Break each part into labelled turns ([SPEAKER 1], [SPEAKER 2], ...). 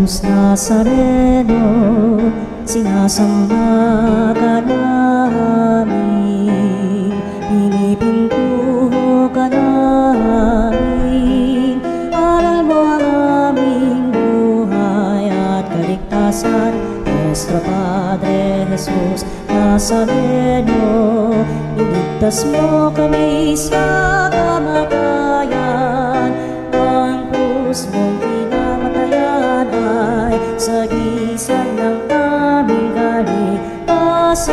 [SPEAKER 1] Jesus Nazareno, sinasamba ka namin, pinipintuho ka namin. Aral mo ang aming buhay at kaligtasan, Nuestro Padre Jesus Nazareno, iligtas mo kami sa kamatayan. Ang krus mong pinamatayan ay sagisag ng aming kaligtasan.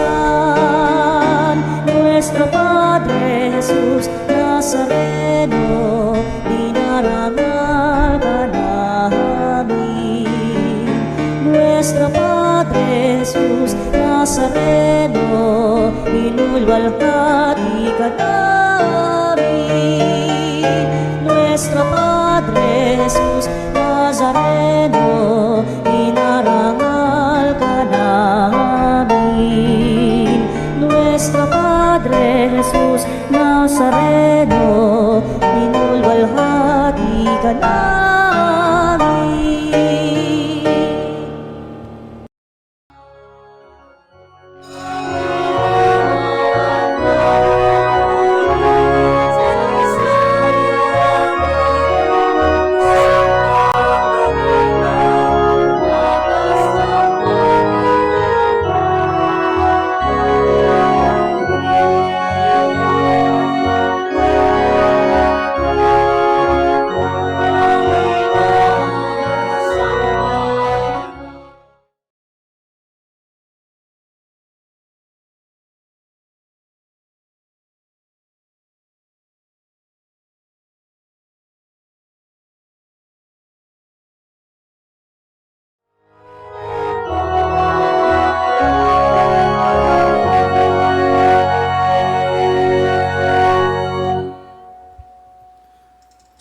[SPEAKER 1] Nuestro Padre Jesus Nazareno, dinarangal ka namin. Nuestro Padre Jesus Nazareno, inulwalhati ka namin. Nuestro Padre Jesus Nazareno, inarangal ka namin. Nuestro Padre Jesus Nazareno, inulwalhati ka namin.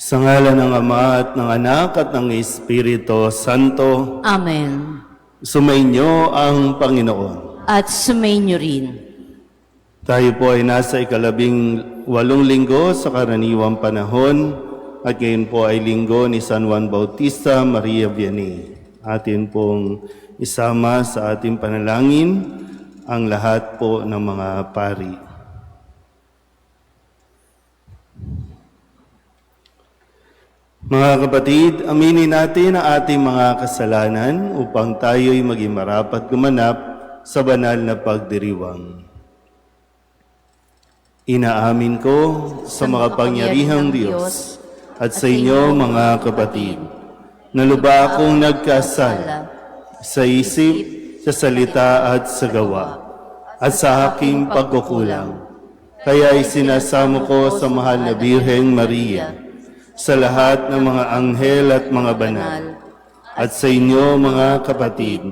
[SPEAKER 2] Sa ngalan ng Ama at ng Anak at ng Espiritu Santo,
[SPEAKER 3] Amen.
[SPEAKER 2] sumainyo ang Panginoon.
[SPEAKER 3] At sumainyo rin.
[SPEAKER 2] Tayo po ay nasa 18 linggo sa karaniwang panahon at ngayon po ay linggo ni San Juan Bautista Maria Vianney. Atin pong isama sa ating panalangin ang lahat po ng mga pari. Mga kapatid, aminin natin ang ating mga kasalanan upang tayo'y maging marapat gumanap sa banal na pagdiriwang. Inaamin ko sa makapangyarihang Diyos at sa inyo mga kapatid, na lubha akong nagkasala sa isip, sa salita at sa gawa, at sa aking pagkukulang. Kaya isinasamo ko sa mahal na Birheng Maria, sa lahat ng mga anghel at mga banal, at sa inyo mga kapatid,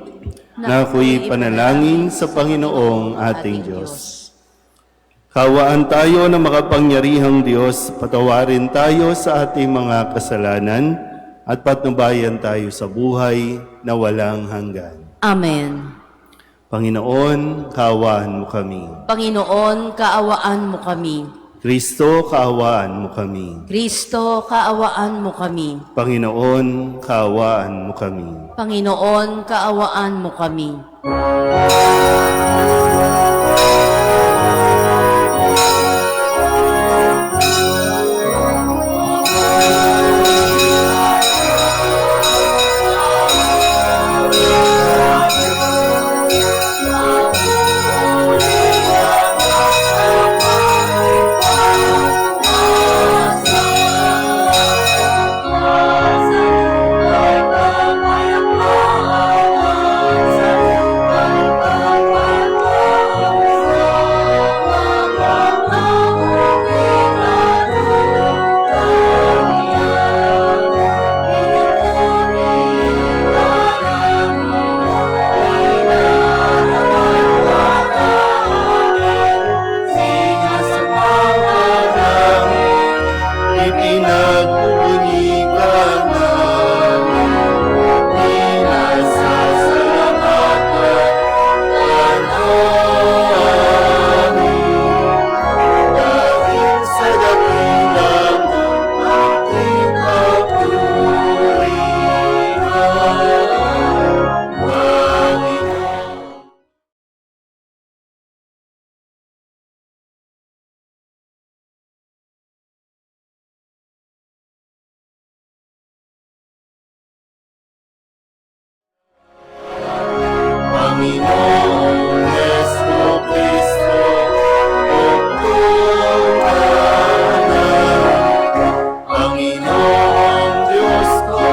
[SPEAKER 2] na ako'y panalangin sa Panginoong ating Diyos. Kawaan tayo ng makapangyarihang Diyos, patawarin tayo sa ating mga kasalanan, at patnubayan tayo sa buhay na walang hanggan.
[SPEAKER 3] Amen.
[SPEAKER 2] Panginoon, kaawaan mo kami.
[SPEAKER 3] Panginoon, kaawaan mo kami.
[SPEAKER 2] Kristo, kaawaan mo kami.
[SPEAKER 3] Kristo, kaawaan mo kami.
[SPEAKER 2] Panginoon, kaawaan mo kami.
[SPEAKER 3] Panginoon, kaawaan mo kami.
[SPEAKER 2] Panginoong Jesucristo, Panginoong Diyos ko,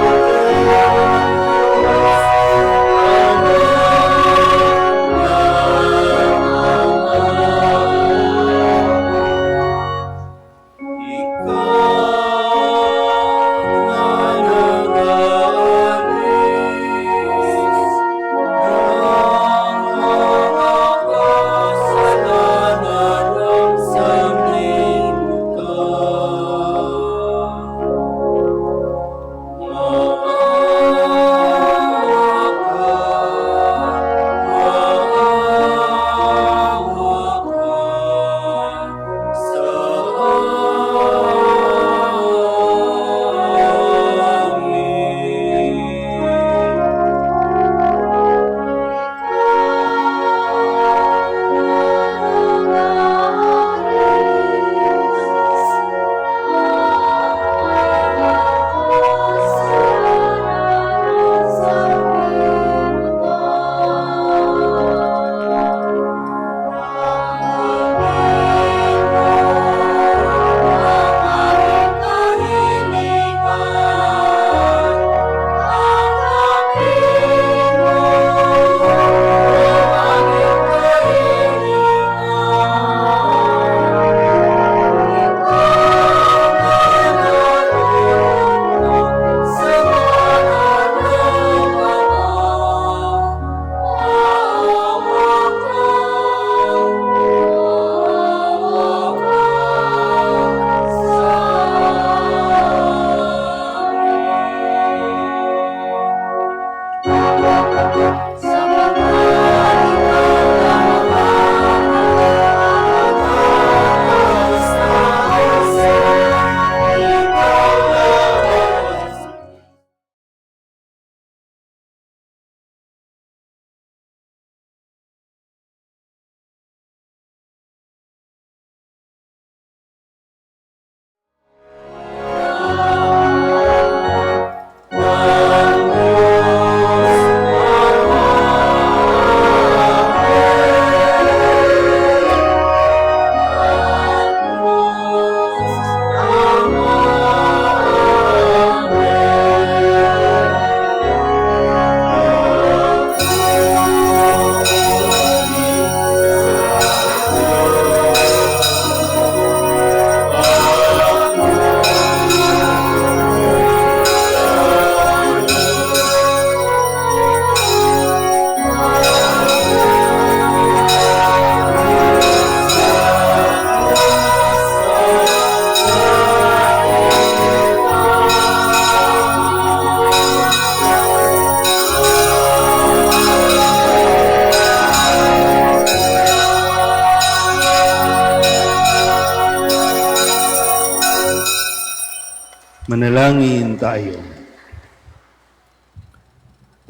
[SPEAKER 2] Manalangin tayo.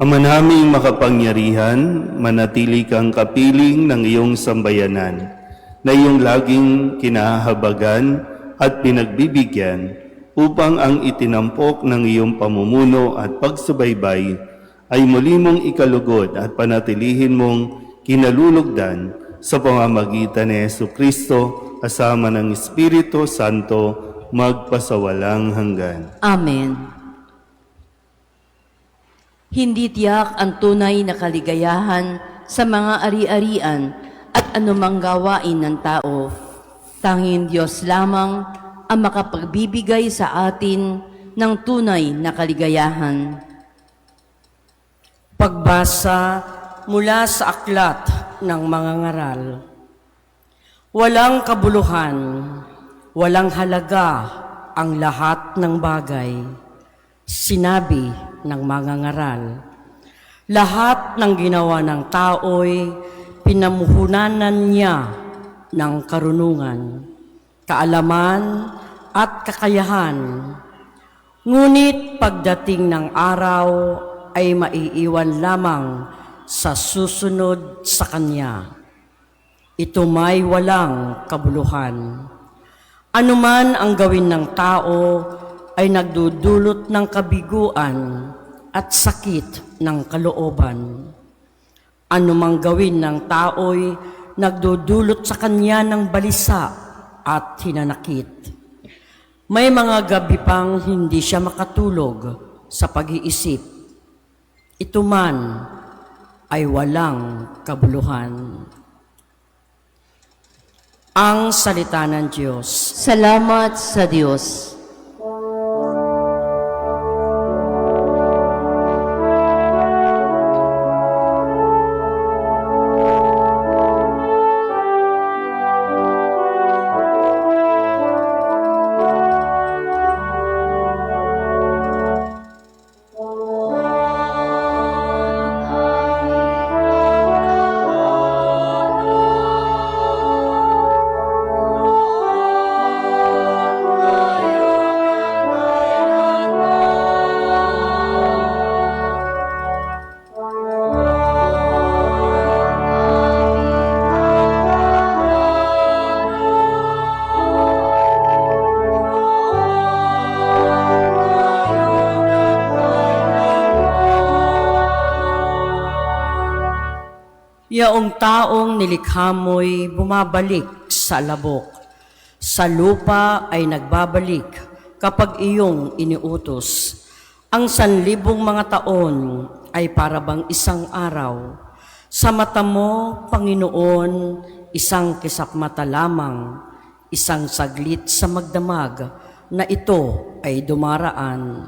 [SPEAKER 2] Ama naming makapangyarihan, manatili kang kapiling ng iyong sambayanan, na iyong laging kinahabagan at pinagbibigyan upang ang itinampok ng iyong pamumuno at pagsubaybay ay muli mong ikalugod at panatilihin mong kinalulugdan sa pamamagitan ni Jesucristo kasama ng Espiritu Santo magpasawalang hanggan.
[SPEAKER 3] Amen. Hindi tiyak ang tunay na kaligayahan sa mga ari-arian at anumang gawain ng tao. Tanging Diyos lamang ang makapagbibigay sa atin ng tunay na kaligayahan.
[SPEAKER 4] Pagbasa mula sa aklat ng mga ngaral. Walang kabuluhan, walang halaga ang lahat ng bagay. Sinabi ng mga ngaral. Lahat ng ginawa ng tao'y pinamuhunanan niya ng karunungan, kaalaman at kakayahan. Ngunit pagdating ng araw ay maiiwan lamang sa susunod sa kanya. Ito may walang kabuluhan. Anuman ang gawin ng tao ay nagdudulot ng kabiguan at sakit ng kalooban. Anumang gawin ng tao'y nagdudulot sa kanya ng balisa at hinanakit. May mga gabi pang hindi siya makatulog sa pag-iisip. Ito man ay walang kabuluhan. Ang salita ng Diyos.
[SPEAKER 3] Salamat sa Diyos.
[SPEAKER 4] Yaong taong nilikha mo'y bumabalik sa labok. Sa lupa ay nagbabalik kapag iyong iniutos. Ang 1,000 mga taon ay parabang isang araw. Sa mata mo, Panginoon, isang kisapmata lamang, isang saglit sa magdamag na ito ay dumaraan.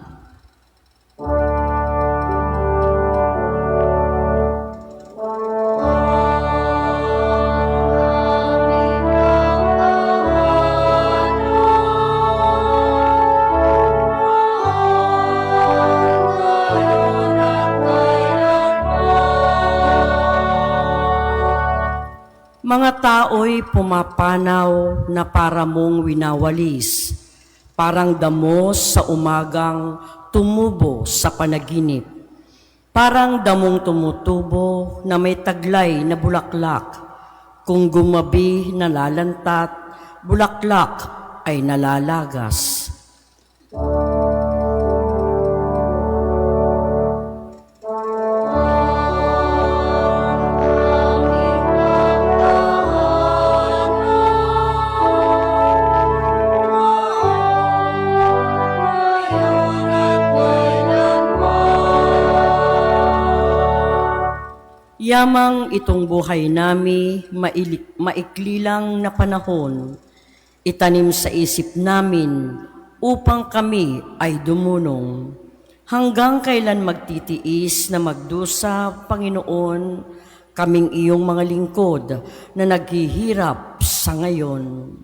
[SPEAKER 4] Mga tao'y pumapanaw na para mong winawalis, parang damo sa umagang tumubo sa panaginip, parang damong tumutubo na may taglay na bulaklak, kung gumabi nalalantat, bulaklak ay nalalagas. Yamang itong buhay nami, maikli lang na panahon, itanim sa isip namin upang kami ay dumunong. Hanggang kailan magtitiis na magdusa, Panginoon, kaming iyong mga lingkod na naghihirap sa ngayon.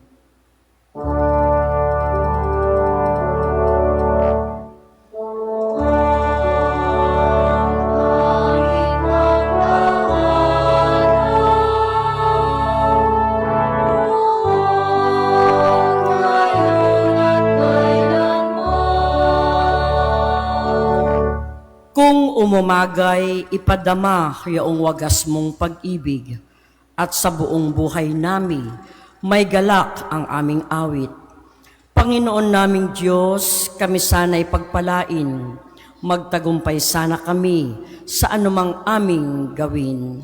[SPEAKER 4] Kung umumagay, ipadama yaong wagas mong pag-ibig, at sa buong buhay nami, may galak ang aming awit. Panginoon naming Diyos, kami sana'y pagpalain, magtagumpay sana kami sa anumang aming gawin.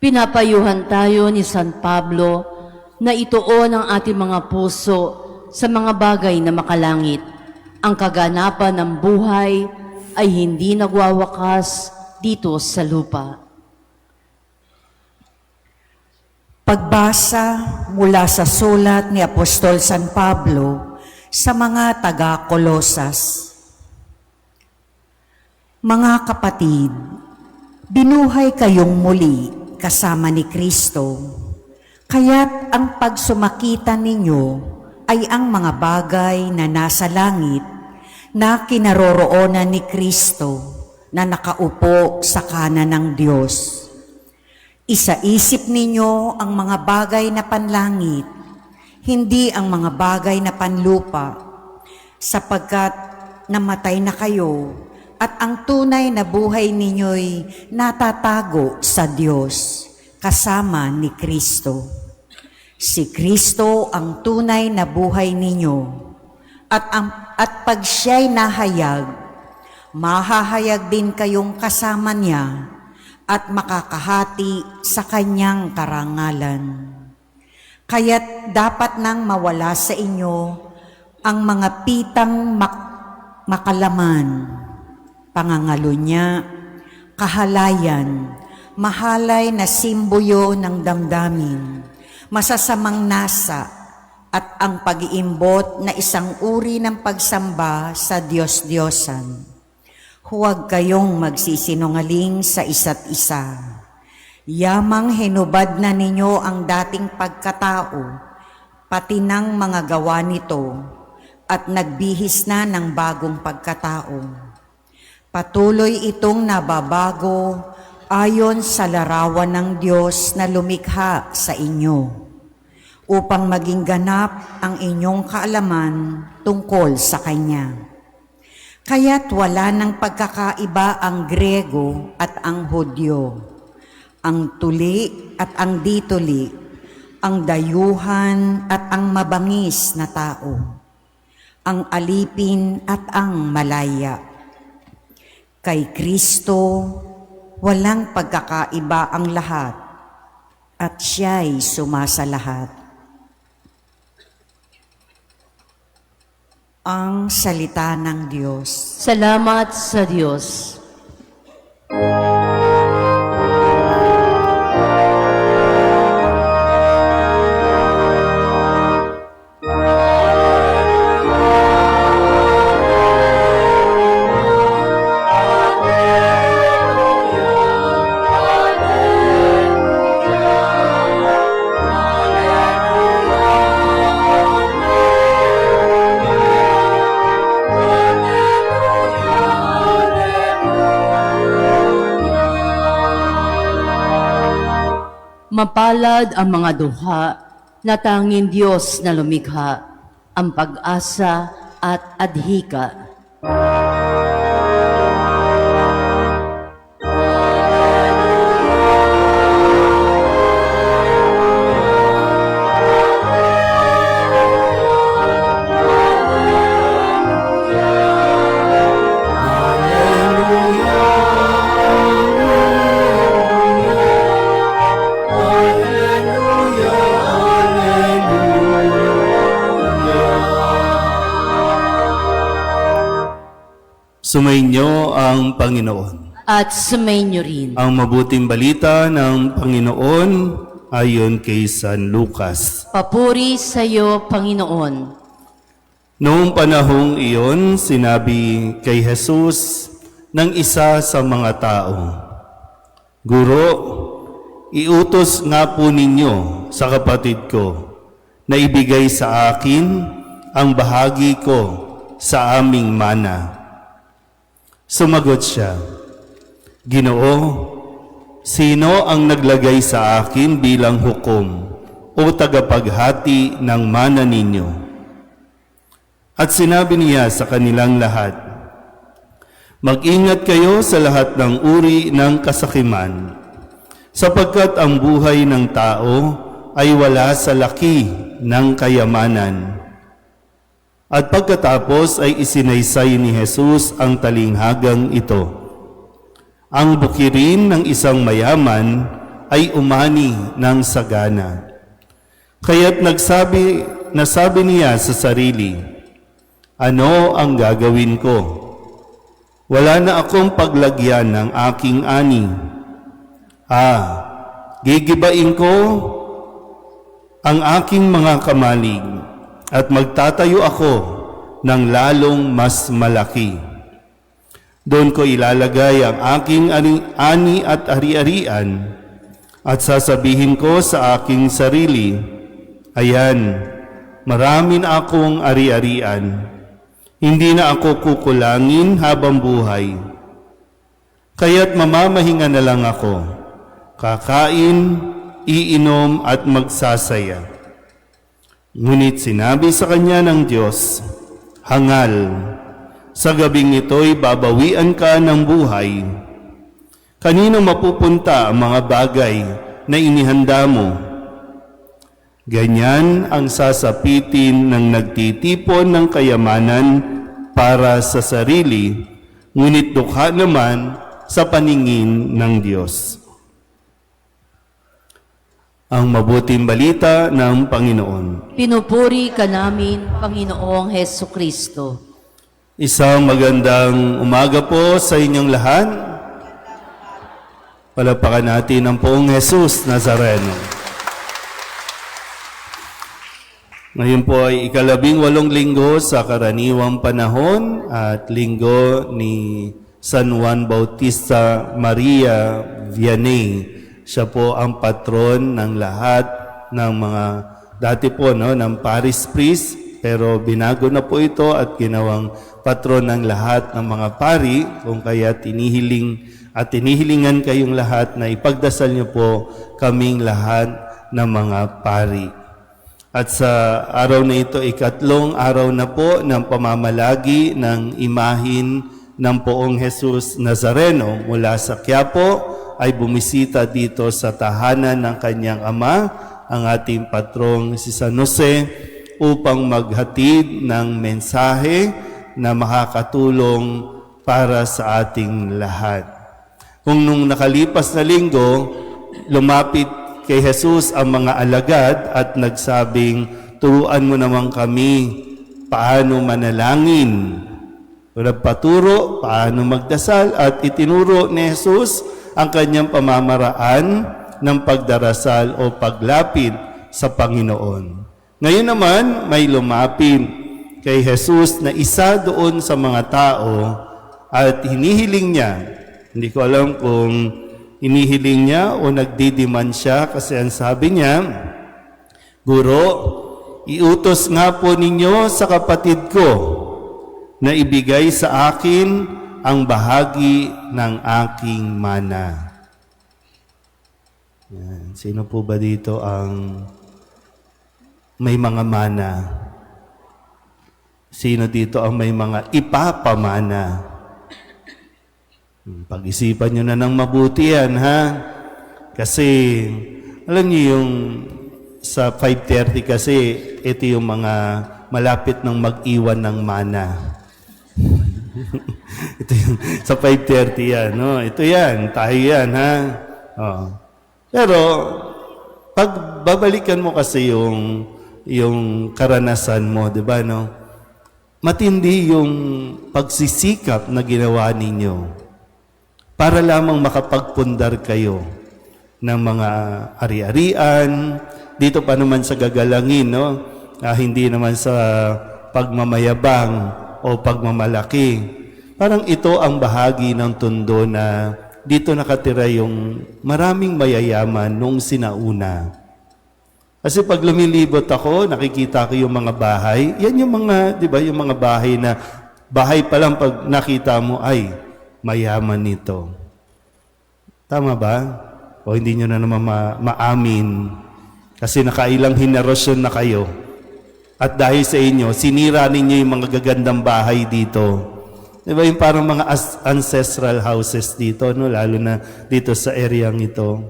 [SPEAKER 3] Pinapayuhan tayo ni San Pablo na ituon ang ating mga puso sa mga bagay na makalangit. Ang kaganapan ng buhay ay hindi nagwawakas dito sa lupa.
[SPEAKER 1] Pagbasa mula sa sulat ni Apostol San Pablo sa mga taga-Kolosas. Mga kapatid, binuhay kayong muli kasama ni Kristo. Kaya't ang pagsumakita ninyo ay ang mga bagay na nasa langit na kinaroroonan ni Kristo na nakaupo sa kanan ng Diyos. Isaisip ninyo ang mga bagay na panlangit, hindi ang mga bagay na panlupa, sapagkat namatay na kayo at ang tunay na buhay ninyo'y natatago sa Diyos kasama ni Kristo. Si Kristo ang tunay na buhay ninyo at pag siya'y nahayag, mahahayag din kayong kasama niya at makakahati sa kanyang karangalan. Kaya't dapat nang mawala sa inyo ang mga pitang makalaman, pangangalunya, kahalayan, mahalay na simboyo ng damdamin, masasamang nasa, at ang pag-iimbot na isang uri ng pagsamba sa Diyos-Diyosan. Huwag kayong magsisinungaling sa isa't isa. Yamang hinubad na ninyo ang dating pagkatao, pati ng mga gawa nito, at nagbihis na ng bagong pagkatao. Patuloy itong nababago ayon sa larawan ng Diyos na lumikha sa inyo, upang maging ganap ang inyong kaalaman tungkol sa Kanya. Kaya't wala ng pagkakaiba ang Grego at ang Hudyo, ang tuli at ang dituli, ang dayuhan at ang mabangis na tao, ang alipin at ang malaya. Kay Kristo, walang pagkakaiba ang lahat, at siya'y sumasalahat. Ang salita ng Diyos.
[SPEAKER 3] Salamat sa Diyos. Mapalad ang mga duha na tanging Diyos na lumikha, ang pag-asa at adhika.
[SPEAKER 2] Sumainyo ang Panginoon.
[SPEAKER 3] At sumainyo rin.
[SPEAKER 2] Ang mabuting balita ng Panginoon ayon kay San Lucas.
[SPEAKER 3] Papuri sa iyo, Panginoon.
[SPEAKER 2] Noong panahong iyon, sinabi kay Jesus ng isa sa mga tao, Guro, iutos nga po ninyo sa kapatid ko na ibigay sa akin ang bahagi ko sa aming mana. Sumagot siya, Ginoo, sino ang naglagay sa akin bilang hukom o tagapaghati ng mana ninyo? At sinabi niya sa kanilang lahat, Mag-ingat kayo sa lahat ng uri ng kasakiman, sapagkat ang buhay ng tao ay wala sa laki ng kayamanan. At pagkatapos ay isinaysay ni Jesus ang talinghagang ito. Ang bukirin ng isang mayaman ay umani ng sagana. Kaya't nasabi niya sa sarili, Ano ang gagawin ko? Wala na akong paglagyan ng aking ani. Gigibain ko ang aking mga kamalig at magtatayo ako ng lalong mas malaki. Doon ko ilalagay ang aking ani at ari-arian At sasabihin ko sa aking sarili, ayan, marami na akong ari-arian. Hindi na ako kukulangin habang buhay. Kaya't mamamahinga na lang ako, kakain, iinom at magsasaya. Ngunit sinabi sa kanya ng Diyos, hangal, sa gabing ito'y babawian ka ng buhay. Kanino mapupunta ang mga bagay na inihanda mo? Ganyan ang sasapitin ng nagtitipon ng kayamanan para sa sarili, ngunit dukha naman sa paningin ng Diyos. Ang mabuting balita ng Panginoon.
[SPEAKER 3] Pinupuri ka namin, Panginoong Heso Kristo.
[SPEAKER 2] Isang magandang umaga po sa inyong lahat. Palapakan natin ang poong Jesus Nazareno. Ngayon po ay ika-18 linggo sa karaniwang panahon at linggo ni San Juan Bautista Maria Vianney. Siya po ang patron ng lahat ng mga dati po ng parish priest, pero binago na po ito at ginawang patron ng lahat ng mga pari, kung kaya tinihilingan kayong lahat na ipagdasal niyo po kaming lahat ng mga pari. At sa araw na ito, ikatlong araw na po ng pamamalagi ng imahin ng poong Jesus Nazareno mula sa Quiapo ay bumisita dito sa tahanan ng kanyang ama, ang ating patrong si San Jose, upang maghatid ng mensahe na makakatulong para sa ating lahat. Kung nung nakalipas na linggo, lumapit kay Jesus ang mga alagad at nagsabing, turuan mo naman kami paano manalangin. Nagpaturo paano magdasal at itinuro ni Jesus ang kanyang pamamaraan ng pagdarasal o paglapit sa Panginoon. Ngayon naman, may lumapit kay Jesus na isa doon sa mga tao at hinihiling niya. Hindi ko alam kung hinihiling niya o nagdidiman siya kasi ang sabi niya, Guro, iutos nga po ninyo sa kapatid ko na ibigay sa akin ang bahagi ng aking mana. Yan. Sino po ba dito ang may mga mana? Sino dito ang may mga ipapamana? Pag-isipan nyo na ng mabuti yan, ha? Kasi, alam niyo yung sa 5:30 kasi, ito yung mga malapit ng mag-iwan ng mana. Ito yung, sa 5:30 yan, no? Ito yan, tayo yan, ha? Oh. Pero, pag babalikan mo kasi yung karanasan mo, di ba, no? Matindi yung pagsisikap na ginawa ninyo para lamang makapagpundar kayo ng mga ari-arian, dito pa naman sa gagalangin, no? Hindi naman sa pagmamayabang o pagmamalaki. Parang ito ang bahagi ng tundo na dito nakatira yung maraming mayayaman nung sinauna. Kasi pag lumilibot ako, nakikita ko yung mga bahay. Yan yung mga, di ba, yung mga bahay na, bahay pa lang pag nakita mo, ay, mayaman nito. Tama ba? O hindi nyo na naman maamin. Kasi nakailang henerasyon na kayo. At dahil sa inyo, sinira ninyo yung mga gagandang bahay dito. Di ba yung parang mga ancestral houses dito, no? Lalo na dito sa areang ito.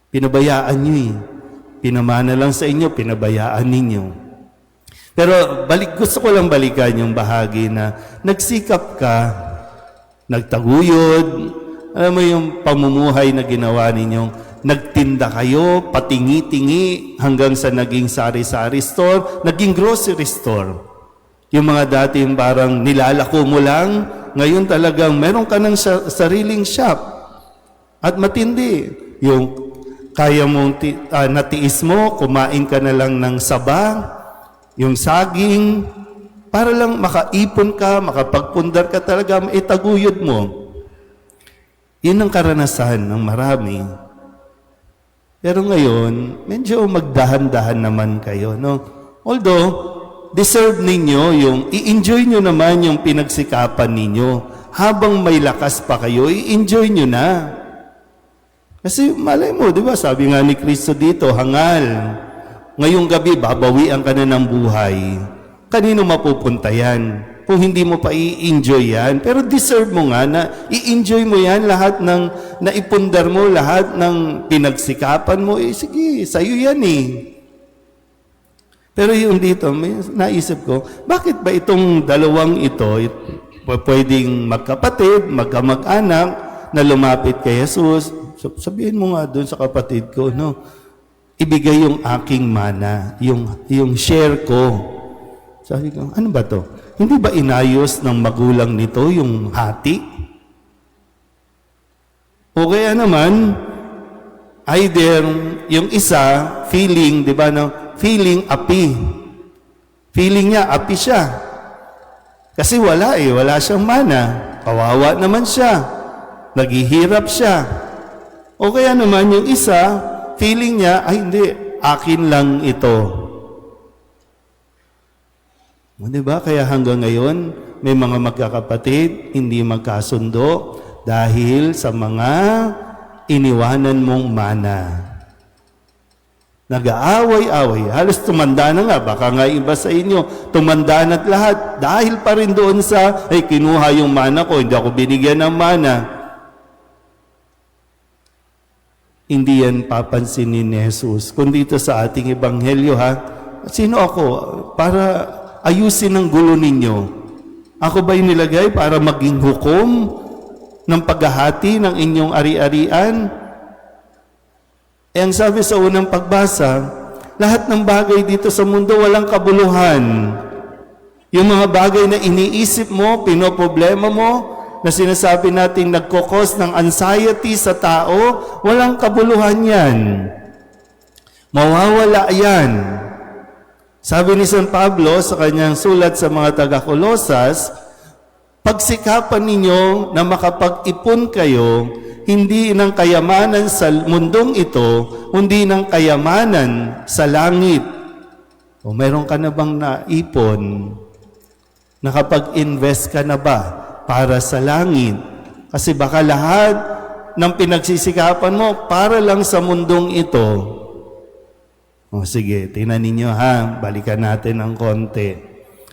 [SPEAKER 2] Pinabayaan nyo eh. Pinamana lang sa inyo, pinabayaan ninyo. Pero gusto ko lang balikan yung bahagi na nagsikap ka, nagtaguyod, alam mo yung pamumuhay na ginawa ninyong nagtinda kayo, patingi-tingi, hanggang sa naging sari-sari store, naging grocery store. Yung mga dati yung parang nilalako mo lang, ngayon talagang meron ka ng sariling shop. At matindi, yung kaya mong natiis mo, kumain ka na lang ng saba, yung saging, para lang makaipon ka, makapagpundar ka talaga, itaguyod mo. Yun ang karanasan ng marami Pero ngayon, medyo magdahan-dahan naman kayo, no? Although, deserve ninyo yung, i-enjoy nyo naman yung pinagsikapan ninyo. Habang may lakas pa kayo, i-enjoy nyo na. Kasi malay mo, di ba, sabi nga ni Kristo dito, hangal. Ngayong gabi, babawian ka na ng buhay. Kanino mapupunta yan? Kung hindi mo pa i-enjoy yan. Pero deserve mo nga na i-enjoy mo yan, lahat ng naipundar mo, lahat ng pinagsikapan mo, sige, sa'yo yan eh. Pero yung dito, may naisip ko, bakit ba itong dalawang ito, pwedeng magkapatid, magkamag-anak, na lumapit kay Jesus, sabihin mo nga doon sa kapatid ko, no, ibigay yung aking mana, yung share ko. Sabi ko, ano ba to? Hindi ba inayos ng magulang nito yung hati? O kaya naman, either yung isa, feeling, di ba, no? Feeling api. Feeling niya, api siya. Kasi wala siyang mana. Kawawa naman siya. Naghihirap siya. O kaya naman yung isa, feeling niya, ay hindi, akin lang ito. O, diba? Kaya hanggang ngayon, may mga magkakapatid, hindi magkasundo dahil sa mga iniwanan mong mana. Nag-aaway-away. Halos tumanda na nga. Baka nga iba sa inyo, tumanda na't lahat. Dahil pa rin doon sa, ay kinuha yung mana ko, hindi ako binigyan ng mana. Hindi yan papansinin ni Jesus. Kung dito sa ating ebanghelyo, ha, sino ako? Para ayusin ang gulo ninyo. Ako ba'y nilagay para maging hukom ng paghahati ng inyong ari-arian? Ang sabi sa unang pagbasa, lahat ng bagay dito sa mundo walang kabuluhan. Yung mga bagay na iniisip mo, pinoproblema mo, na sinasabi natin nagkokos ng anxiety sa tao, walang kabuluhan yan. Mawawala yan. Sabi ni San Pablo sa kanyang sulat sa mga taga-Kolosas, pagsikapan ninyo na makapag-ipon kayo, hindi ng kayamanan sa mundong ito, kundi ng kayamanan sa langit. O meron ka na bang naipon? Nakapag-invest ka na ba para sa langit? Kasi baka lahat ng pinagsisikapan mo para lang sa mundong ito. O sige, tingnan ninyo ha, balikan natin ng konti.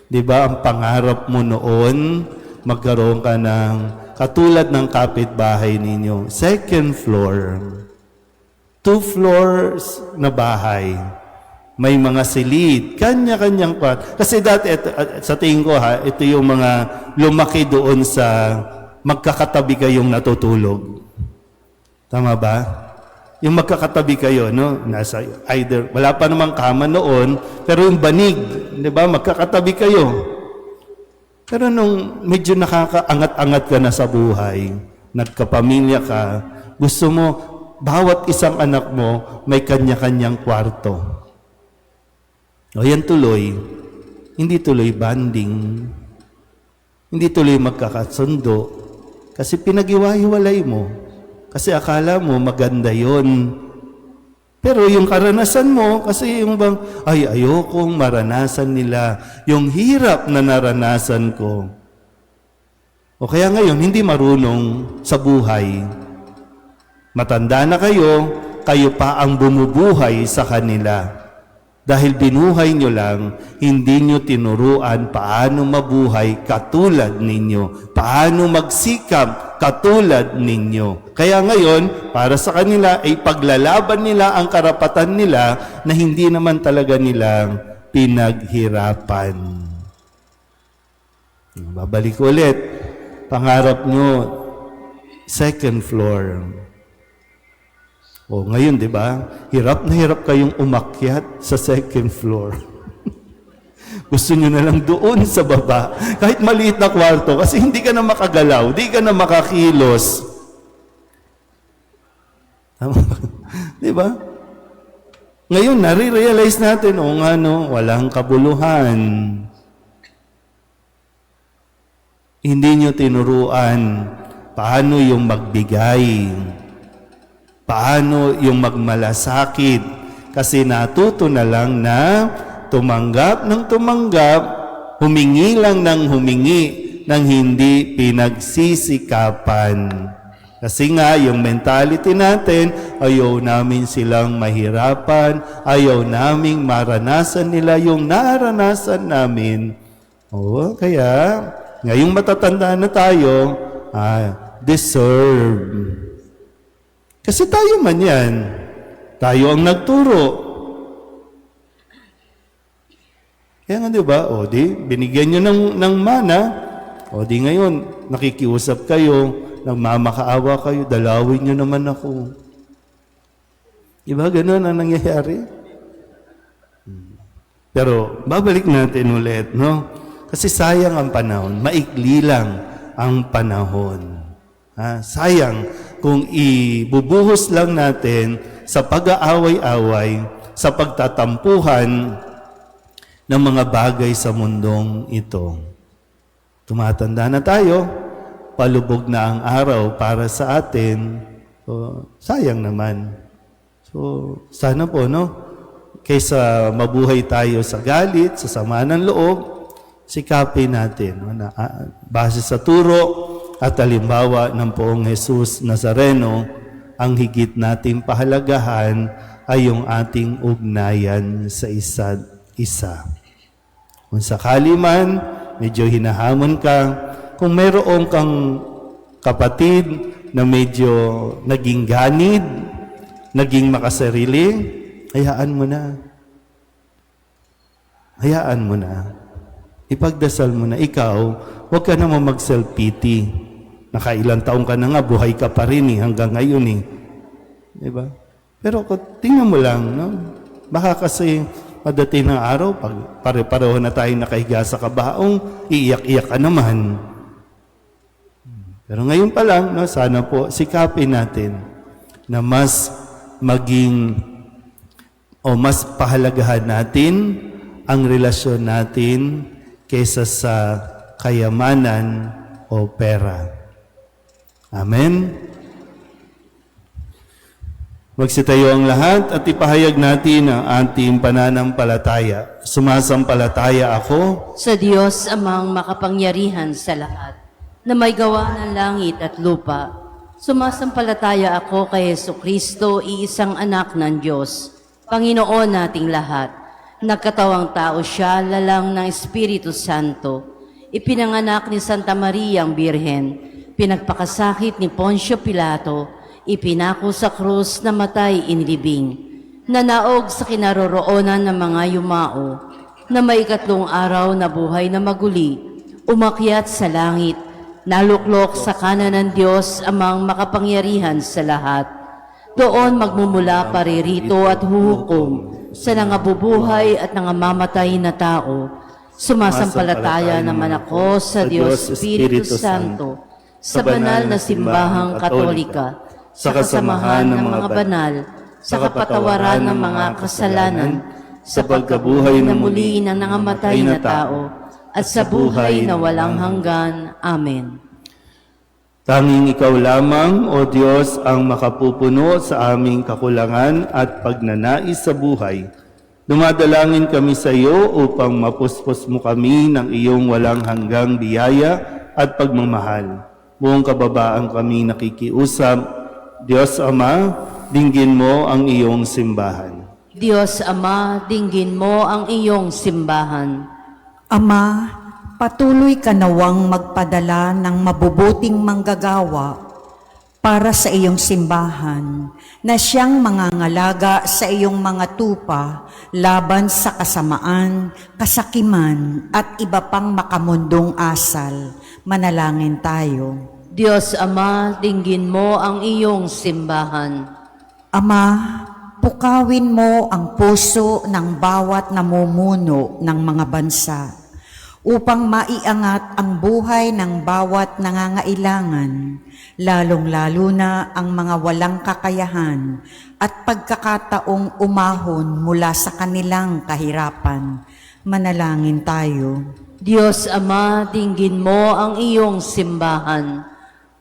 [SPEAKER 2] Di ba ang pangarap mo noon, magkaroon ka ng katulad ng kapitbahay ninyo, second floor, 2 floors na bahay, may mga silid, kanya-kanyang kwarto. Kasi dati, sa tingin ko ha, ito yung mga lumaki doon sa magkakatabi kayong natutulog. Tama ba? Yung magkakatabi kayo, no? Nasa either, wala pa namang kama noon, pero yung banig, di ba? Magkakatabi kayo. Pero nung medyo nakakaangat-angat ka na sa buhay, nagkapamilya ka, gusto mo, bawat isang anak mo may kanya-kanyang kwarto. O yan tuloy, hindi tuloy banding, hindi tuloy magkakasundo, kasi pinag-iwa-hiwalay mo. Kasi akala mo maganda yon. Pero yung karanasan mo, kasi yung bang, ay ayokong maranasan nila yung hirap na naranasan ko. O kaya ngayon, hindi marunong sa buhay. Matanda na kayo, kayo pa ang bumubuhay sa kanila. Dahil binuhay nyo lang, hindi nyo tinuruan paano mabuhay katulad ninyo. Paano magsikap katulad ninyo. Kaya ngayon, para sa kanila, ay paglalaban nila ang karapatan nila na hindi naman talaga nilang pinaghirapan. Babalik ulit. Pangarap nyo, second floor. O ngayon, di ba? Hirap na hirap kayong umakyat sa second floor. Gusto nyo na lang doon sa baba. Kahit maliit na kwarto. Kasi hindi ka na makagalaw. Hindi ka na makakilos. Tama ba? Di ba? Ngayon, nare-realize natin, o nga no, walang kabuluhan. Hindi nyo tinuruan paano yung magbigay. Paano yung magmalasakit? Kasi natuto na lang na tumanggap ng tumanggap, humingi lang ng humingi, ng hindi pinagsisikapan. Kasi nga, yung mentality natin, ayaw namin silang mahirapan, ayaw naming maranasan nila yung naranasan namin. Oo, kaya, ngayong matatanda na tayo, deserve. Kasi tayo man yan. Tayo ang nagturo. Kaya nga, di ba? O, di, binigyan nyo ng mana. O, di ngayon, nakikiusap kayo, nagmamakaawa kayo, dalawin nyo naman ako. Di ba? Ganun ang nangyayari. Pero, babalik natin ulit, no? Kasi sayang ang panahon. Maikli lang ang panahon. Sayang kung ibubuhos lang natin sa pag-aaway-away, sa pagtatampuhan ng mga bagay sa mundong ito. Tumatanda na tayo, palubog na ang araw para sa atin, so, sayang naman. So, sana po, no? Kaysa mabuhay tayo sa galit, sa sama ng loob, sikapin natin, no? Base sa turo at halimbawa ng Poong Jesus Nazareno, ang higit nating pahalagahan ay yung ating ugnayan sa isa't isa. Kung sakali man, medyo hinahamon ka, kung mayroon kang kapatid na medyo naging ganid, naging makasarili, hayaan mo na. Hayaan mo na. Ipagdasal mo na. Ikaw, huwag ka naman mag-self-pity. Nakailang taong ka na nga, buhay ka pa rin hanggang ngayon Diba? Pero tingnan mo lang, no? Baka kasi pagdating ng araw, pag pare-pareho na tayo nakahiga sa kabaong, iiyak-iyak ka naman. Pero ngayon pa lang, no, sana po sikapin natin na mas maging o mas pahalagahan natin ang relasyon natin kaysa sa kayamanan o pera. Amen? Magsitayo ang lahat at ipahayag natin ang ating pananampalataya. Sumasampalataya ako
[SPEAKER 3] Sa Diyos amang makapangyarihan sa lahat, na may gawa ng langit at lupa. Sumasampalataya ako kay Jesucristo, iisang anak ng Diyos, Panginoon nating lahat. Nagkatawang tao siya, lalang ng Espiritu Santo. Ipinanganak ni Santa Maria ang Birhen, pinagpakasakit ni Poncio Pilato, ipinako sa krus na matay inilibing, nanaog sa kinaroroonan ng mga yumao, na may ikatlong araw na buhay na maguli, umakyat sa langit, naluklok sa kanan ng Diyos amang makapangyarihan sa lahat. Doon magmumula paririto at huhukom sa nangabubuhay at nangamamatay na tao. Sumasampalataya naman ako sa Diyos Espiritu Santo, sa banal na simbahang Katolika, sa kasamahan ng mga banal, sa kapatawaran ng mga kasalanan, sa pagkabuhay na muli ng nangamatay na tao, at sa buhay na walang hanggan. Amen.
[SPEAKER 2] Tanging ikaw lamang, O Diyos, ang makapupuno sa aming kakulangan at pagnanais sa buhay. Dumadalangin kami sa iyo upang mapuspos mo kami ng iyong walang hanggang biyaya at pagmamahal. Buong kababaan kami nakikiusap. Diyos Ama, dinggin mo ang iyong simbahan.
[SPEAKER 3] Diyos Ama, dinggin mo ang iyong simbahan.
[SPEAKER 1] Ama, patuloy ka nawang magpadala ng mabubuting manggagawa para sa iyong simbahan, na siyang mangangalaga sa iyong mga tupa laban sa kasamaan, kasakiman, at iba pang makamundong asal. Manalangin tayo.
[SPEAKER 3] Diyos Ama, dinggin mo ang iyong simbahan.
[SPEAKER 1] Ama, pukawin mo ang puso ng bawat namumuno ng mga bansa upang maiangat ang buhay ng bawat nangangailangan, lalong-lalo na ang mga walang kakayahan at pagkakataong umahon mula sa kanilang kahirapan. Manalangin tayo.
[SPEAKER 3] Diyos Ama, dinggin mo ang iyong simbahan.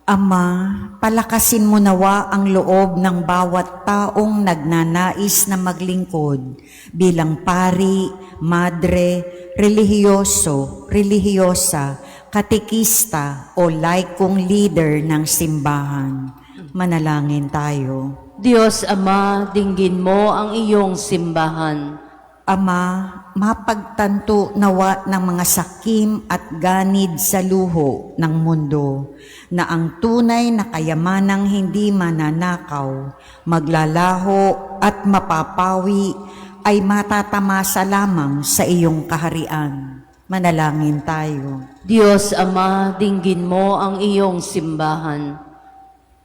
[SPEAKER 1] Ama, palakasin mo nawa ang loob ng bawat taong nagnanais na maglingkod bilang pari, madre, relihiyoso, relihiyosa, katikista o laikong leader ng simbahan. Manalangin tayo.
[SPEAKER 3] Diyos Ama, dinggin mo ang iyong simbahan.
[SPEAKER 1] Ama, mapagtanto nawa ng mga sakim at ganid sa luho ng mundo na ang tunay na kayamanang hindi mananakaw, maglalaho at mapapawi ay matatamasa lamang sa iyong kaharian. Manalangin tayo.
[SPEAKER 3] Diyos Ama, dinggin mo ang iyong simbahan.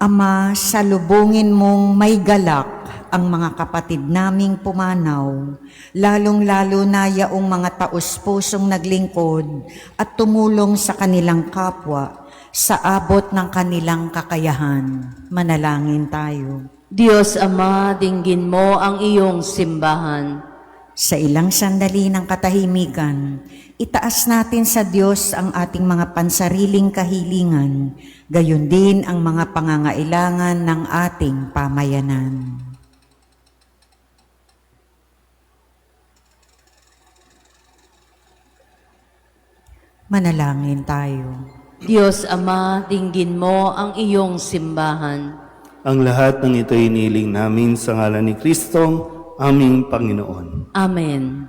[SPEAKER 1] Ama, salubungin mong may galak ang mga kapatid naming pumanaw, lalong-lalo na yaong mga taos-pusong naglingkod at tumulong sa kanilang kapwa sa abot ng kanilang kakayahan. Manalangin tayo.
[SPEAKER 3] Diyos Ama, dinggin mo ang iyong simbahan.
[SPEAKER 1] Sa ilang sandali ng katahimikan, itaas natin sa Diyos ang ating mga pansariling kahilingan, gayon din ang mga pangangailangan ng ating pamayanan. Manalangin tayo.
[SPEAKER 3] Diyos Ama, dinggin mo ang iyong simbahan.
[SPEAKER 2] Ang lahat ng ito iniling namin sa ngalan ni Kristo, aming Panginoon.
[SPEAKER 3] Amen.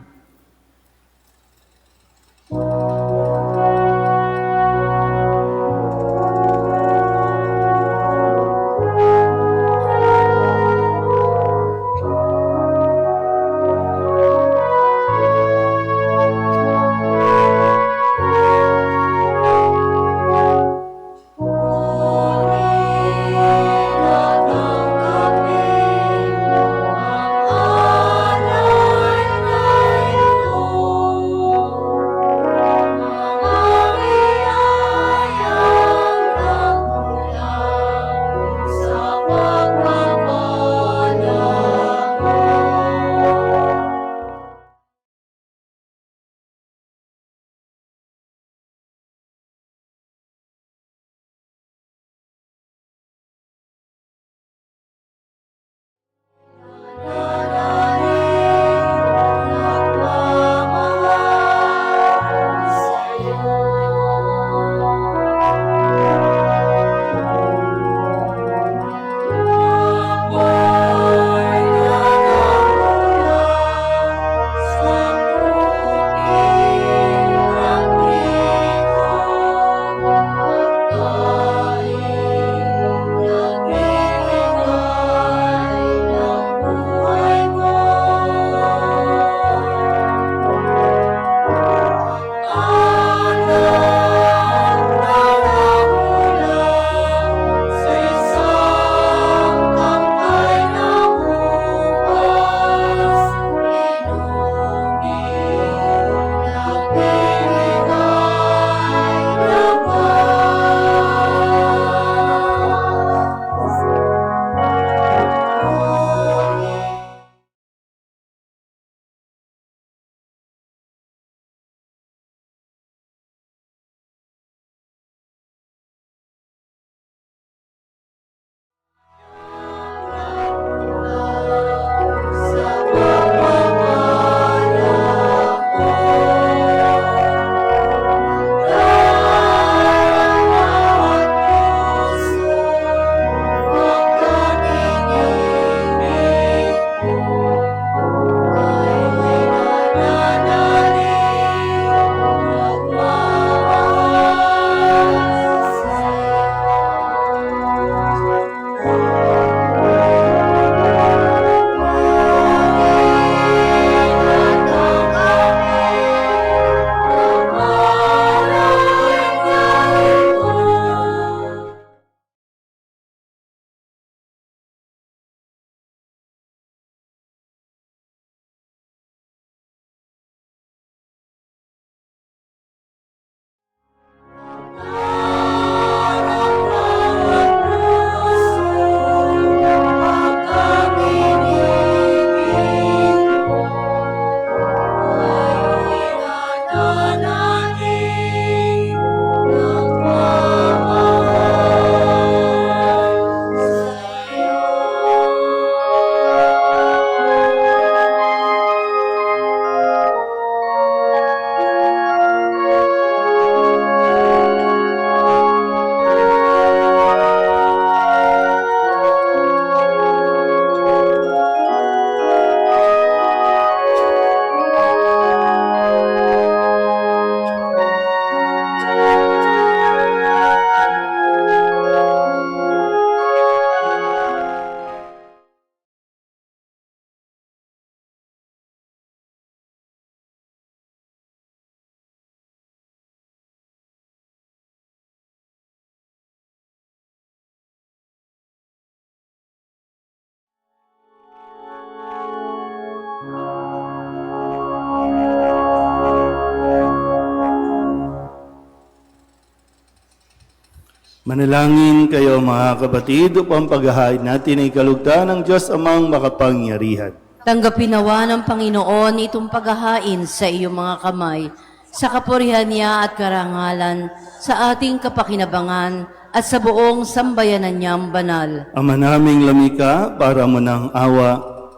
[SPEAKER 2] Manalangin kayo mga kapatid upang paghahain natin ay kalugdan ng Diyos amang makapangyarihan.
[SPEAKER 3] Tanggapin nawa ng Panginoon itong paghahain sa iyong mga kamay, sa kapurihan niya at karangalan, sa ating kapakinabangan at sa buong sambayanan niyang banal.
[SPEAKER 2] Ama naming lamika, para mo ng awa,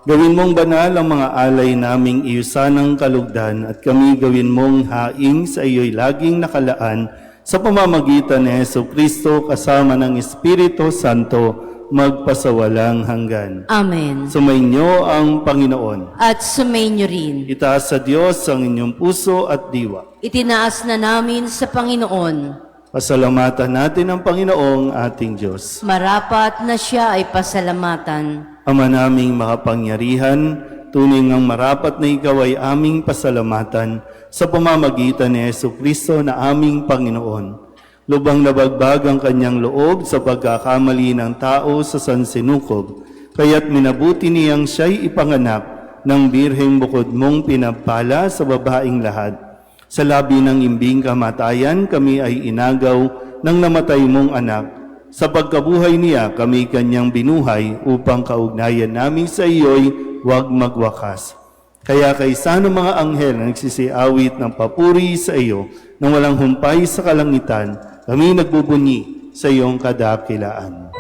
[SPEAKER 2] gawin mong banal ang mga alay naming iyusanang kalugdan at kami gawin mong haing sa iyo'y laging nakalaan sa pamamagitan ni Jesucristo kasama ng Espiritu Santo magpasawalang hanggan.
[SPEAKER 3] Amen.
[SPEAKER 2] Sumainyo ang Panginoon.
[SPEAKER 3] At sumainyo rin.
[SPEAKER 2] Itaas sa Diyos ang inyong puso at diwa.
[SPEAKER 3] Itinaas na namin sa Panginoon.
[SPEAKER 2] Pasalamatan natin ang Panginoong ating Diyos.
[SPEAKER 3] Marapat na siya ay pasalamatan.
[SPEAKER 2] Ama naming makapangyarihan, tunay ngang marapat na ikaw ay aming pasalamatan sa pamamagitan ni Jesucristo na aming Panginoon. Lubang nabagbag ang kanyang loob sa pagkakamali ng tao sa sansinukob, kaya't minabuti niyang siya'y ipanganak ng birheng bukod mong pinagpala sa babaing lahat. Sa labi ng imbing kamatayan, kami ay inagaw ng namatay mong anak. Sa pagkabuhay niya, kami kanyang binuhay upang kaugnayan namin sa iyo'y huwag magwakas. Kaya kaysa ng mga anghel na nagsisiawit ng papuri sa iyo nang walang humpay sa kalangitan, kami nagbubunyi sa iyong kadakilaan.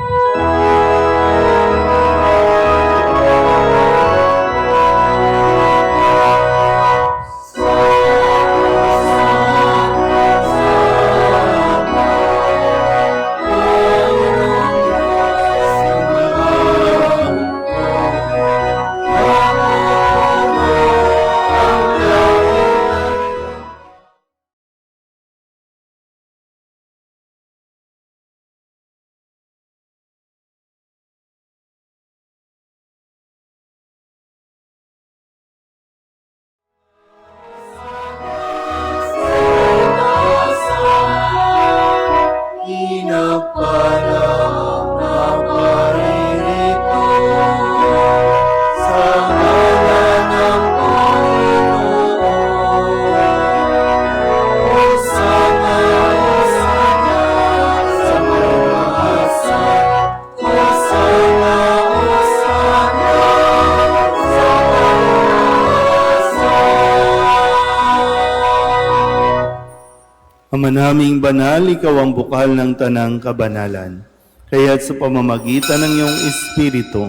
[SPEAKER 2] Ama naming banal, ikaw ang bukal ng tanang kabanalan. Kaya't sa pamamagitan ng iyong Espiritu,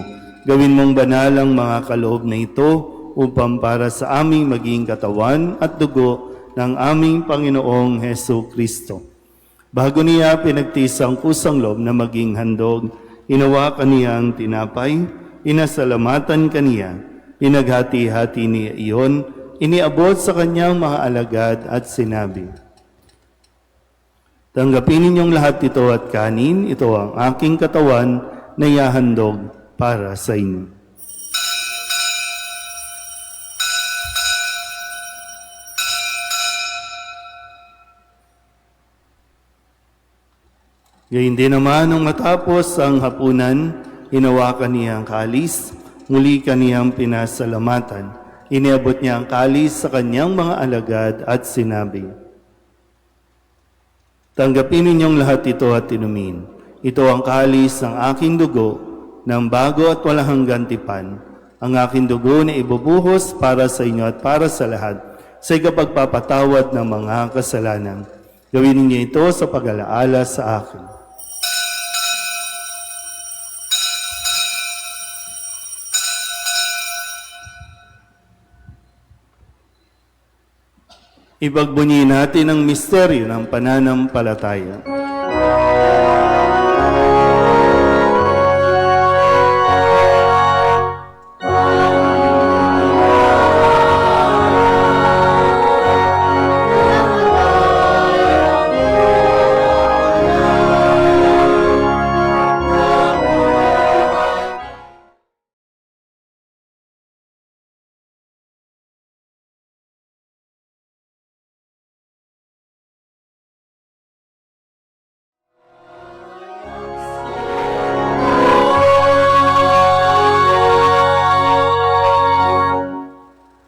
[SPEAKER 2] gawin mong banal ang mga kaloob na ito upang para sa aming maging katawan at dugo ng aming Panginoong Hesu Kristo. Bago niya pinagtiis ang kusang loob na maging handog, inawakan niya ang tinapay, inasalamatan kaniya, pinaghati-hati niya iyon, iniabot sa kanyang mga alagad at sinabi, "Tanggapin ninyong lahat ito at kanin, ito ang aking katawan na ihahandog para sa inyo." Gayun din naman nung matapos ang hapunan, hinawakan niya ang kalis, muli kaniyang pinasalamatan. Iniabot niya ang kalis sa kanyang mga alagad at sinabi, "Tanggapin ninyong lahat ito at inumin. Ito ang kalis ng aking dugo, ng bago at walang hanggang tipan. Ang aking dugo na ibubuhos para sa inyo at para sa lahat, sa ikapagpapatawad ng mga kasalanan. Gawin ninyo ito sa pag-alaala sa akin." Ipagbunyi natin ang misteryo ng pananampalataya.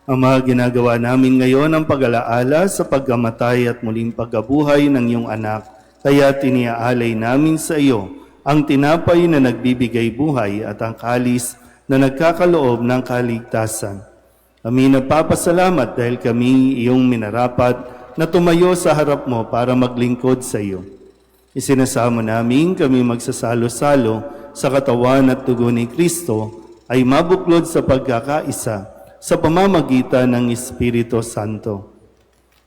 [SPEAKER 2] Ama, ginagawa namin ngayon ang pag-alaala sa pagkamatay at muling pagkabuhay ng iyong anak Kaya tiniaalay namin sa iyo ang tinapay na nagbibigay buhay at ang kalis na nagkakaloob ng kaligtasan. Kami nagpapasalamat dahil kami iyong minarapat na tumayo sa harap mo para maglingkod sa iyo. Isinasamo namin kami magsasalo-salo sa katawan at dugo ni Kristo ay mabuklod sa pagkakaisa sa pamamagitan ng Espiritu Santo.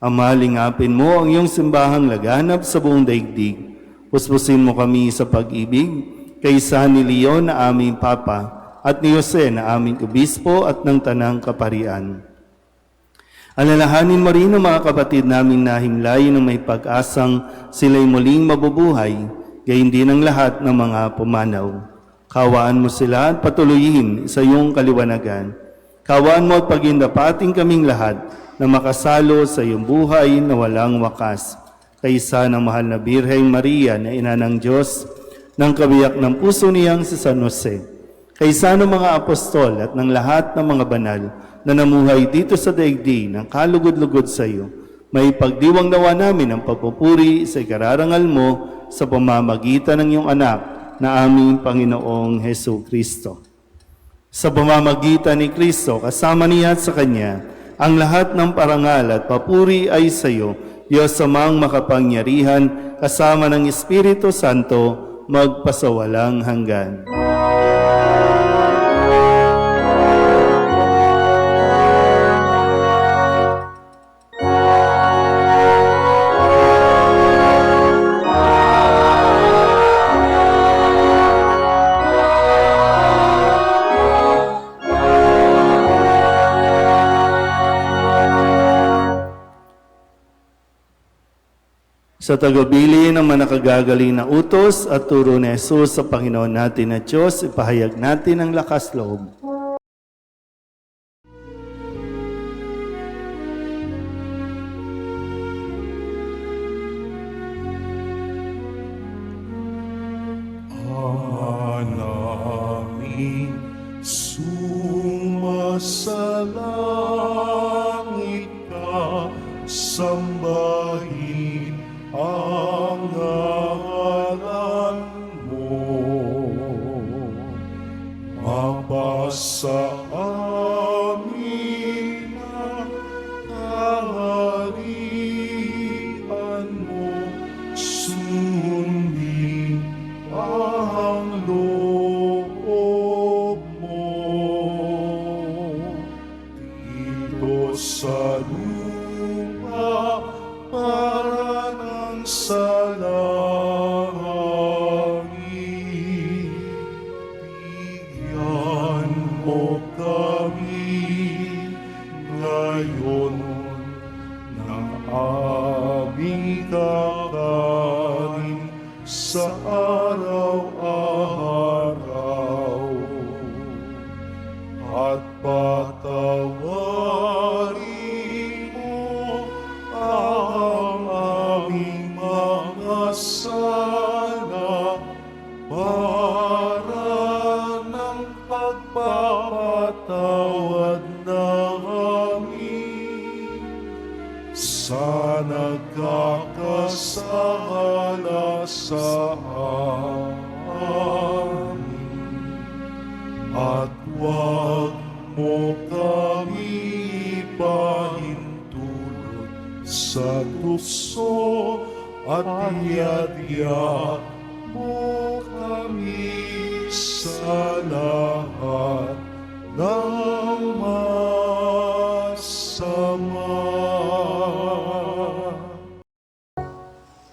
[SPEAKER 2] Ama, lingapin mo ang iyong simbahang laganap sa buong daigdig. Puspusin mo kami sa pag-ibig kay San Leon na aming Papa at ni Jose na aming Obispo at ng Tanang Kaparian. Alalahanin mo rin ang mga kapatid naming nahimlay ng may pag-asang sila'y muling mabubuhay, gayon din ang lahat ng mga pumanaw. Kawaan mo sila at patuloyin sa iyong kaliwanagan. Kawaan mo at pagindapating kaming lahat na makasalo sa iyong buhay na walang wakas. Kaysa ng mahal na Birheng Maria na ina ng Diyos, ng kabiyak ng puso niyang si San Jose, kaysa ng mga apostol at ng lahat ng mga banal na namuhay dito sa daigdig ng kalugod-lugod sa iyo, may pagdiwang nawa namin ang pagpupuri sa ikararangal mo sa pamamagitan ng iyong anak na aming Panginoong Hesu Kristo. Sa pamamagitan ni Kristo, kasama niya at sa Kanya, ang lahat ng parangal at papuri ay sa iyo, Diyos Amang makapangyarihan, kasama ng Espiritu Santo, magpasawalang hanggan. Sa tagubilin ng manakagagaling na utos at turo ni Jesus sa Panginoon natin na Diyos, ipahayag natin ang lakas loob.
[SPEAKER 5] Namin sumasalangit ka, sambahin ang ngalan mo. Mapasa amin ang kaharian mo, sundin ang loob mo. Dito sa lupa para ng sa langit, bigyan mo kami ngayon ng aming kakanin sa araw-araw, at patawarin mo ang aming mga sala para ng pagpapatawad namin sa nagkakasala sa amin. At huwag mo kami pahintulot sa tukso, at iadya mo kami sa lahat ng masama.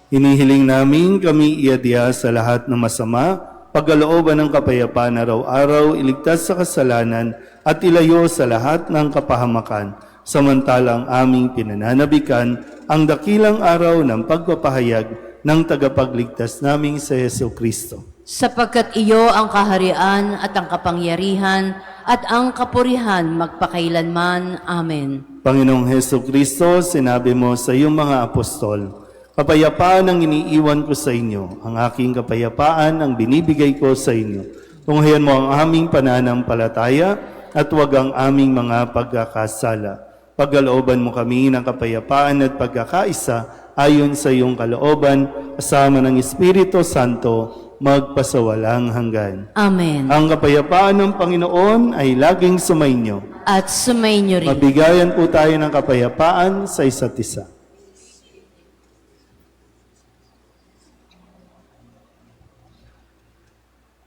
[SPEAKER 2] Hinihiling namin kami iadya sa lahat ng masama, pagkalooban ng kapayapaan araw-araw, iligtas sa kasalanan at ilayo sa lahat ng kapahamakan, samantalang aming pinananabikan ang dakilang araw ng pagpapahayag ng tagapagligtas naming sa Hesu Kristo.
[SPEAKER 3] Sapagkat iyo ang kaharian at ang kapangyarihan at ang kapurihan magpakailanman. Amen.
[SPEAKER 2] Panginoong Hesu Kristo, sinabi mo sa iyong mga apostol, kapayapaan ang iniiwan ko sa inyo, ang aking kapayapaan ang binibigay ko sa inyo. Tunghayan mo ang aming pananampalataya at huwag ang aming mga pagkakasala. Pagkalooban mo kami ng kapayapaan at pagkakaisa ayon sa iyong kalooban, kasama ng Espiritu Santo, magpasawalang hanggan.
[SPEAKER 3] Amen.
[SPEAKER 2] Ang kapayapaan ng Panginoon ay laging sumainyo.
[SPEAKER 3] At sumainyo rin.
[SPEAKER 2] Mabigayan po tayo ng kapayapaan sa isa't isa.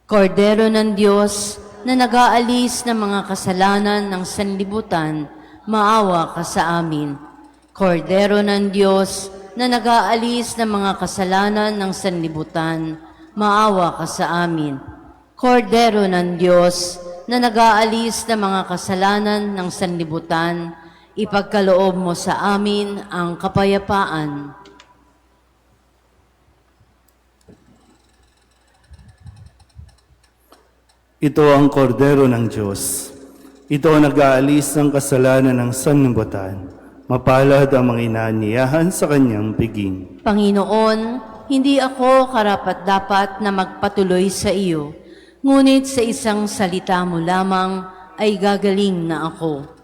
[SPEAKER 3] Kordero ng Diyos na nag-aalis ng mga kasalanan ng sanlibutan, maawa ka sa amin. Kordero ng Diyos na nag-aalis ng mga kasalanan ng sanlibutan, maawa ka sa amin. Kordero ng Diyos na nag-aalis ng mga kasalanan ng sanlibutan, ipagkaloob mo sa amin ang kapayapaan.
[SPEAKER 2] Ito ang kordero ng Diyos. Ito ang nag-aalis ng kasalanan ng sanlibutan. Mapalad ang mga inaaniyahan sa kanyang piging.
[SPEAKER 3] Panginoon, hindi ako karapat-dapat na magpatuloy sa iyo, ngunit sa isang salita mo lamang ay gagaling na ako.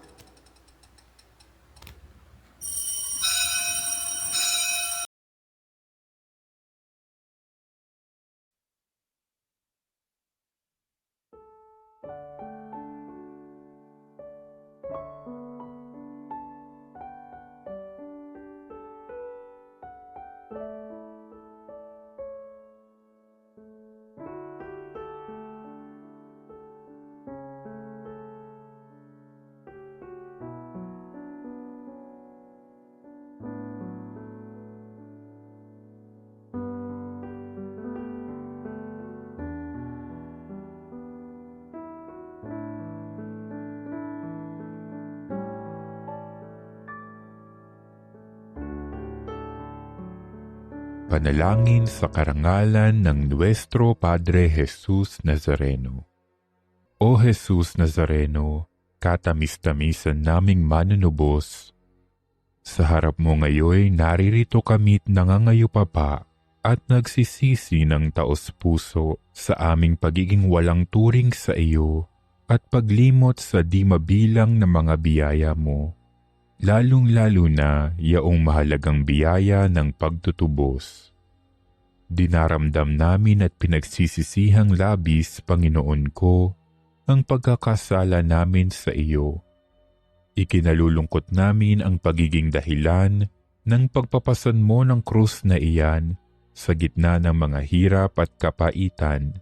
[SPEAKER 6] Panalangin sa karangalan ng Nuestro Padre Jesus Nazareno. O Jesus Nazareno, katamis-tamisan naming manunubos, sa harap mo ngayon naririto kami't nangangayupapa at nagsisisi ng taos-puso sa aming pagiging walang turing sa iyo at paglimot sa di mabilang na mga biyaya mo. Lalong-lalo na yaong mahalagang biyaya ng pagtutubos. Dinaramdam namin at pinagsisisihang labis, Panginoon ko, ang pagkakasala namin sa iyo. Ikinalulungkot namin ang pagiging dahilan ng pagpapasan mo ng krus na iyan sa gitna ng mga hirap at kapaitan,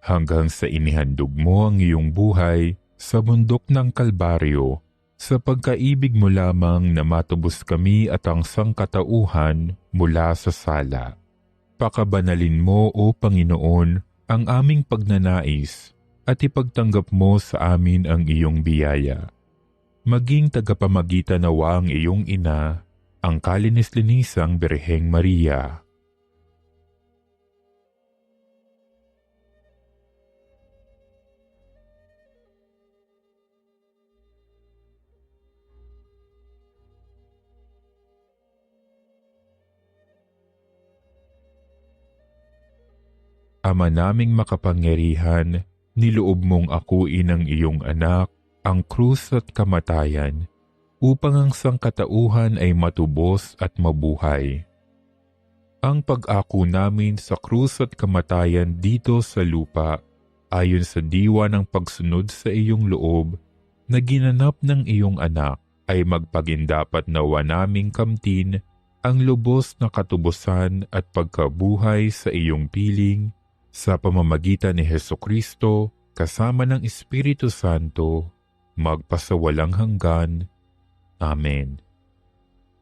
[SPEAKER 6] hanggang sa inihandog mo ang iyong buhay sa bundok ng Kalbaryo, sa pagkaibig mo lamang na matubos kami at ang sangkatauhan mula sa sala. Pakabanalin mo, O Panginoon, ang aming pagnanais at ipagtanggap mo sa amin ang iyong biyaya. Maging tagapamagitan nawa ang iyong ina, ang kalinis-linisang Birheng Maria. Ama naming makapangyarihan, niloob mong akuin ang iyong anak, ang krus at kamatayan, upang ang sangkatauhan ay matubos at mabuhay. Ang pag-ako namin sa krus at kamatayan dito sa lupa, ayon sa diwa ng pagsunod sa iyong loob, na ginanap ng iyong anak, ay magpagindapat nawa naming kamtin ang lubos na katubusan at pagkabuhay sa iyong piling, sa pamamagitan ni Hesukristo, kasama ng Espiritu Santo, magpasawalang hanggan. Amen.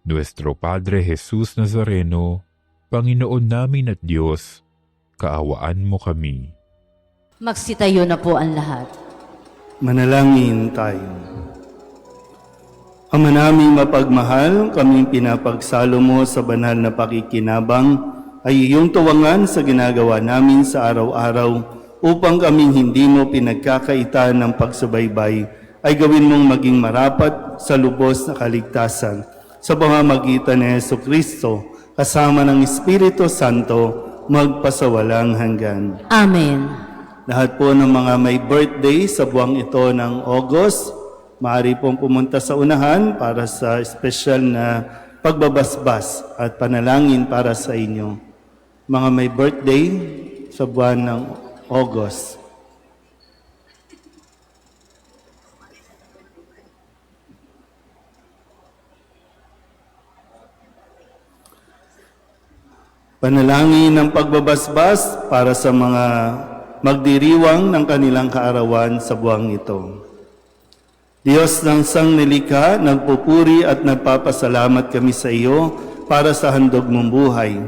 [SPEAKER 6] Nuestro Padre Jesus Nazareno, Panginoon namin at Diyos, kaawaan mo kami.
[SPEAKER 3] Magsitayo na po ang lahat.
[SPEAKER 2] Manalangin tayo. Ama naming mapagmahal, kaming pinapagsalo mo sa banal na pakikinabang, ay iyong tuwangan sa ginagawa namin sa araw-araw upang kaming hindi mo pinagkakaitan ng pagsubaybay ay gawin mong maging marapat sa lubos na kaligtasan sa pamamagitan ni Jesucristo kasama ng Espiritu Santo magpasawalang hanggan.
[SPEAKER 3] Amen.
[SPEAKER 2] Lahat po ng mga may birthday sa buwang ito ng August, maaari pong pumunta sa unahan para sa espesyal na pagbabasbas at panalangin para sa inyo. Mga may birthday sa buwan ng August. Panalangin ng pagbabasbas para sa mga magdiriwang ng kanilang kaarawan sa buwang ito. Diyos ng sangnilikha, nagpupuri at nagpapasalamat kami sa iyo para sa handog mong buhay.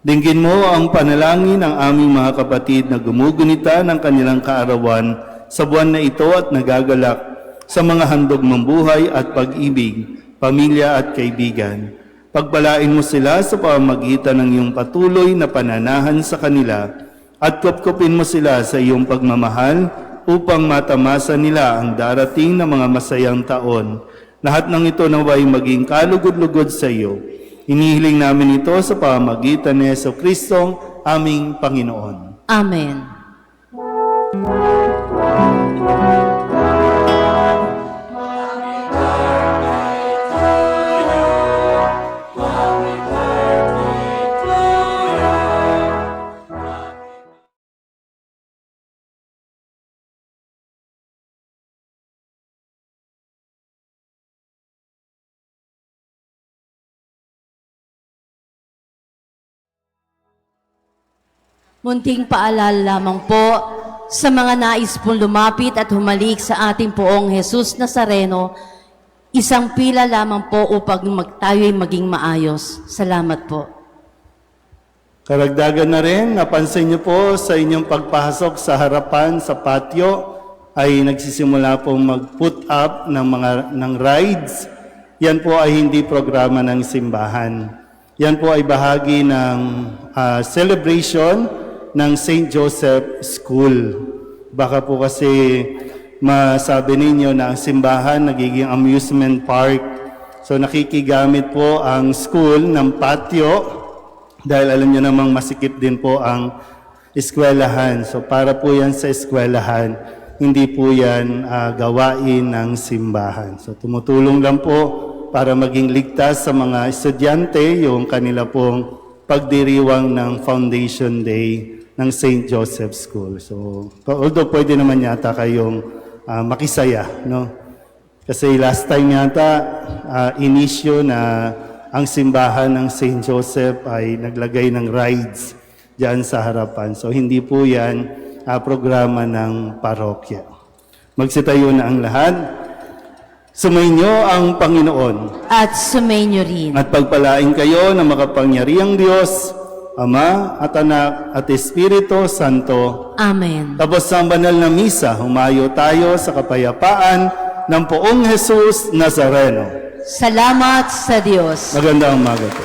[SPEAKER 2] Dinggin mo ang panalangin ng aming mga kapatid na gumugunita ng kanilang kaarawan sa buwan na ito at nagagalak sa mga handog mong buhay at pag-ibig, pamilya at kaibigan. Pagpalain mo sila sa pamamagitan ng iyong patuloy na pananahan sa kanila at kupkupin mo sila sa iyong pagmamahal upang matamasa nila ang darating na mga masayang taon. Lahat ng ito naway maging kalugod-lugod sa iyo. Inihiling namin ito sa pamamagitan ni Jesucristo, aming Panginoon.
[SPEAKER 3] Amen. Munting paalala lamang po sa mga nais pong lumapit at humalik sa ating poong Jesus Nazareno, isang pila lamang po upang tayo'y maging maayos. Salamat po.
[SPEAKER 2] Karagdagan na rin, napansin niyo po sa inyong pagpasok sa harapan sa patio ay nagsisimula pong mag-put up ng rides. Yan po ay hindi programa ng simbahan. Yan po ay bahagi ng celebration ng St. Joseph School. Baka po kasi masabi ninyo na ang simbahan nagiging amusement park. So nakikigamit po ang school ng patio dahil alam nyo namang masikip din po ang eskwelahan. So para po yan sa eskwelahan, hindi po yan gawain ng simbahan. So tumutulong lang po para maging ligtas sa mga estudyante yung kanila pong pagdiriwang ng Foundation Day ng St. Joseph School. So, although pwede naman yata kayong makisaya, no? Kasi last time yata, inisyo na ang simbahan ng St. Joseph ay naglagay ng rides diyan sa harapan. So, hindi po yan programa ng parokya. Magsitayo na ang lahat. Sumainyo ang Panginoon.
[SPEAKER 3] At sumainyo rin.
[SPEAKER 2] At pagpalain kayo ng makapangyarihang Diyos, Ama at Anak at Espiritu Santo.
[SPEAKER 3] Amen.
[SPEAKER 2] Tapos ang banal na misa, humayo tayo sa kapayapaan ng poong Jesus Nazareno.
[SPEAKER 3] Salamat sa Diyos.
[SPEAKER 2] Magandang umaga po.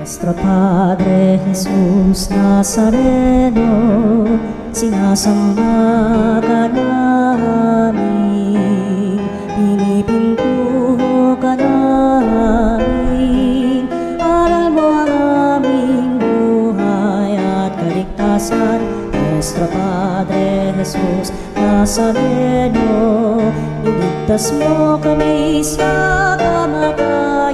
[SPEAKER 7] Nuestro Padre Jesús Nazareno, sinasamba ka namin, pinipintuho ka namin, aral mo ang aming buhay at kaligtasan. Nuestro Padre Jesús Nazareno, iligtas mo kami sa kamatayan,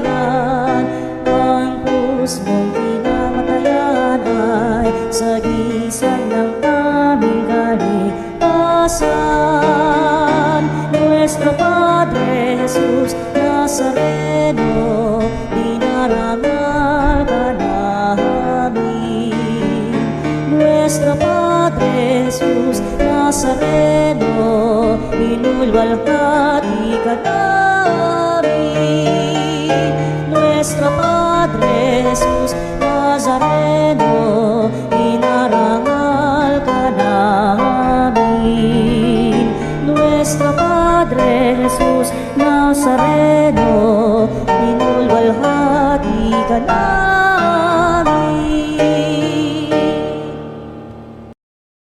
[SPEAKER 7] ang krus mong pinamatayan ay sagisag ng aming kaligtasan. Nuestro Padre Jesús Nazareno, dinarangal ka namin. Nuestro Padre Jesús Nazareno, inulwalhati ka namin.